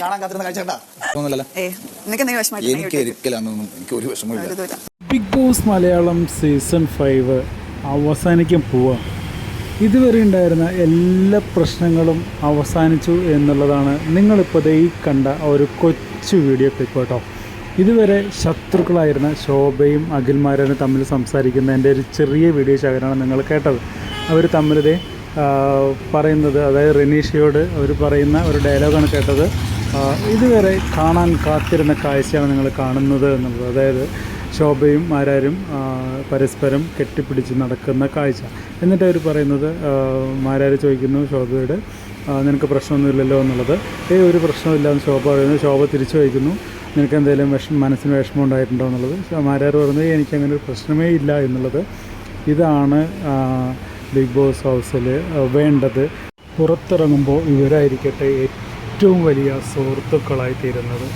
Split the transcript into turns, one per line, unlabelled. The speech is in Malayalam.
കാണാൻ കാത്തിരുന്ന കാഴ്ച എനിക്ക് ഒരു വിഷമമില്ല.
ബിഗ് ബോസ് മലയാളം സീസൺ 5 അവസാനിക്കാൻ പോവാ. ഇതുവരെ ഉണ്ടായിരുന്ന എല്ലാ പ്രശ്നങ്ങളും അവസാനിച്ചു എന്നുള്ളതാണ് നിങ്ങളിപ്പോൾ ഈ കണ്ട ഒരു കൊച്ചു വീഡിയോ ക്ലിപ്പ് കേട്ടോ. ഇതുവരെ ശത്രുക്കളായിരുന്ന ശോഭയും അഖിൽമാരും തമ്മിൽ സംസാരിക്കുന്നതിൻ്റെ ഒരു ചെറിയ വീഡിയോ ശേഖരമാണ് നിങ്ങൾ കേട്ടത്. അവർ തമ്മിലതേ പറയുന്നത്, അതായത് റെനീഷയോട് അവർ പറയുന്ന ഒരു ഡയലോഗാണ് കേട്ടത്. ഇതുവരെ കാണാൻ കാത്തിരുന്ന കാഴ്ചയാണ് നിങ്ങൾ കാണുന്നത് എന്നുള്ളത്. അതായത് ശോഭയും മാരാരും പരസ്പരം കെട്ടിപ്പിടിച്ച് നടക്കുന്ന കാഴ്ച. എന്നിട്ട് അവർ പറയുന്നത്, മാരാർ ചോദിക്കുന്നു ശോഭയോട്, നിനക്ക് പ്രശ്നമൊന്നുമില്ലല്ലോ എന്നുള്ളത്. ഒരു പ്രശ്നമില്ല എന്ന് ശോഭ പറയുന്നു. ശോഭ തിരിച്ചു ചോദിക്കുന്നു, നിനക്ക് എന്തെങ്കിലും മനസ്സിന് വിഷമം ഉണ്ടായിട്ടുണ്ടോ എന്നുള്ളത്. മാരാർ പറയുന്നത്, എനിക്കങ്ങനെ ഒരു പ്രശ്നമേ ഇല്ല എന്നുള്ളത്. ഇതാണ് ബിഗ് ബോസ് ഹൗസിൽ വേണ്ടത്. പുറത്തിറങ്ങുമ്പോൾ ഇവരായിരിക്കട്ടെ ഏറ്റവും വലിയ സുഹൃത്തുക്കളായി തീരുന്നത്.